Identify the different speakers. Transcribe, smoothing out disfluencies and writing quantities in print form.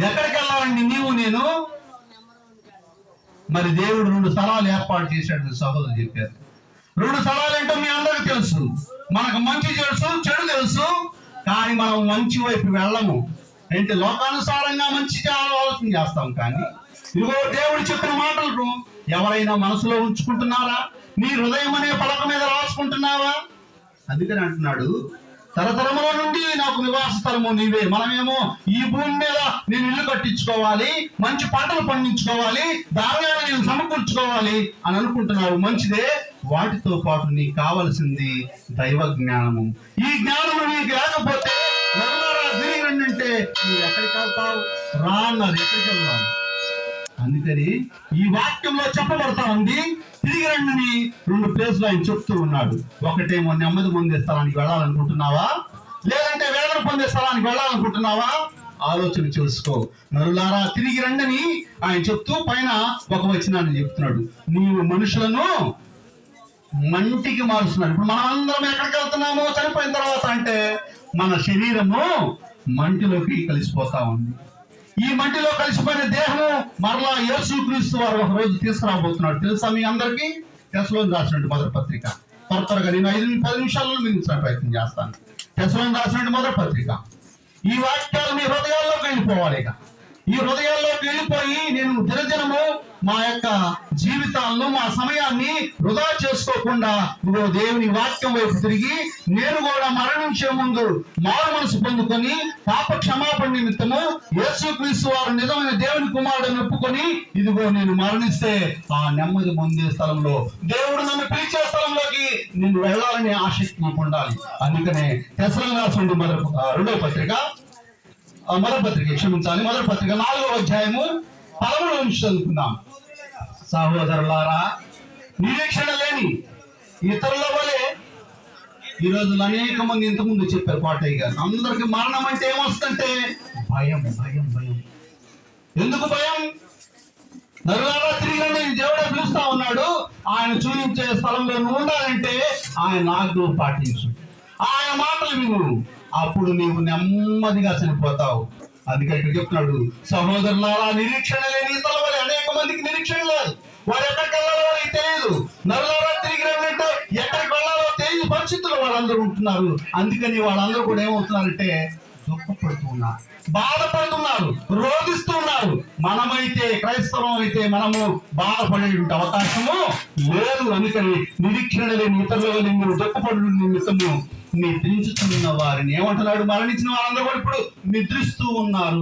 Speaker 1: ఎక్కడికి వెళ్ళాలండి నీవు నేను? మరి దేవుడు 2 స్థలాలు ఏర్పాటు చేశాడు. సహోదరులు చెప్పారు 2 స్థలాలు ఏంటో మీ అందరికీ తెలుసు. మనకు మంచి తెలుసు, చెడు తెలుసు. కానీ మనం మంచి వైపు వెళ్ళము. ఏంటి, లోకానుసారంగా మంచి ఆలోచన చేస్తాం. కానీ ఇదిగో దేవుడు చెప్పిన మాటలు ఎవరైనా మనసులో ఉంచుకుంటున్నారా? నీ హృదయం అనే పలక మీద రాసుకుంటున్నావా? అందుకని అంటున్నాడు, తరతరముల నుండి నాకు నివాస స్థలము నీవే. మనమేమో ఈ భూమి మీద నేను ఇల్లు కట్టించుకోవాలి, మంచి పంటలు పండించుకోవాలి, ధాన్యాన్ని నేను సమకూర్చుకోవాలి అని అనుకుంటున్నావు. మంచిదే. వాటితో పాటు నీకు కావలసింది దైవ జ్ఞానము. ఈ జ్ఞానము నీకు లేకపోతే తిరిగి రండి అంటే నువ్వు ఎక్కడికి వెళ్తావు? రా అన్నారు. ఎక్కడికి వెళ్తావు? అందుకని ఈ వాక్యంలో చెప్పబడతా ఉంది, తిరిగి రండిని 2 ప్లేస్లు ఆయన చెప్తూ ఉన్నాడు. ఒకటేమో నెమ్మది పొందే స్థలానికి వెళ్ళాలనుకుంటున్నావా? లేదంటే వేదన పొందే స్థలానికి వెళ్ళాలనుకుంటున్నావా? ఆలోచన చేసుకో. నరులారా తిరిగి రండిని ఆయన చెప్తూ పైన ఒక వచనాన్ని చెప్తున్నాడు. నీవు మనుషులను మంటికి మారుస్తున్నాడు. ఇప్పుడు మనం అందరం ఎక్కడికి వెళ్తున్నాము చనిపోయిన తర్వాత అంటే మన శరీరము మంటిలోకి కలిసిపోతా ఉంది. ఈ మంటిలో కలిసిపోయిన దేహము మరలా యేసుక్రీస్తు వారు ఒక రోజు తీసుకురాబోతున్నాడు. తెలుసా మీ అందరికీ? తెస్సలోనికి రాసినట్టు మొదటి పత్రిక. త్వరగా నేను 5-10 నిమిషాల్లో మిగిలించిన ప్రయత్నం చేస్తాను. తెస్సలోనికి రాసినట్టు మొదటి పత్రిక. ఈ వాక్యాలు మీ హృదయాల్లోకి వెళ్ళిపోవాలి. ఇక ఈ హృదయాల్లోకి వెళ్ళిపోయి నేను దినదినము మా యొక్క జీవితాలను, మా సమయాన్ని వృధా చేసుకోకుండా ఇదిగో దేవుని వాక్యం వైపు తిరిగి నేను కూడా మరణించే ముందు మారు మనసు పొందుకొని పాప క్షమాపణ నిమిత్తము యేసుక్రీస్తు వారు నిజమైన దేవుని కుమారుడిని ఒప్పుకొని ఇదిగో నేను మరణిస్తే ఆ నెమ్మది పొందే స్థలంలో, దేవుడు నన్ను పిలిచే స్థలంలోకి నేను వెళ్ళాలనే ఆసక్తి నాకు ఉండాలి. అందుకనే తెస్సలోనికి రాసినటువంటి రెండవ పత్రిక, మొదటి పత్రిక క్షమించాలి, మొదటి పత్రిక 4వ అధ్యాయము 13వ నుంచి చదువుకుందాం. సహోదరులారా, నిరీక్షణ లేని ఇతరుల వలె, ఈ రోజులు అనేక మంది ఇంతకుముందు చెప్పారు పాటయ్య గారు, అందరికి మరణం అంటే ఏమొస్తుందంటే భయం భయం భయం. ఎందుకు భయం? నరులారా తిరిగి రండి, దేవుడే పిలుస్తా ఉన్నాడు. ఆయన చూపించే స్థలంలో నువ్వు ఉండాలంటే ఆయన ఆజ్ఞలు పాటించు, ఆయన మాటలు విను, అప్పుడు నీవు నెమ్మదిగా చనిపోతావు. అందుకే ఇక్కడ చెప్తున్నాడు, సహోదరులారా నిరీక్షణ లేని ఇతరుల వలె. అనేక మందికి నిరీక్షణ లేదు, వారు ఎక్కడికి వెళ్ళాలో వారికి తెలియదు. నరులారా తిరిగి రండి, ఎక్కడికి వెళ్ళాలో తెలియని పరిస్థితుల్లో వాళ్ళందరూ ఉంటున్నారు. అందుకని వాళ్ళందరూ కూడా ఏమవుతున్నారంటే దుఃఖపడుతున్నారు, బాధపడుతున్నారు, రోధిస్తున్నారు. మనమైతే క్రైస్తవం అయితే మనము బాధపడే అవకాశము లేదు. అందుకని నిరీక్షణ లేని ఇతరుల వల్ల దుఃఖపడు నిమిత్తము నిద్రించుతున్న వారిని ఏమంటున్నాడు? మరణించిన వారందరూ కూడా ఇప్పుడు నిద్రిస్తూ ఉన్నారు.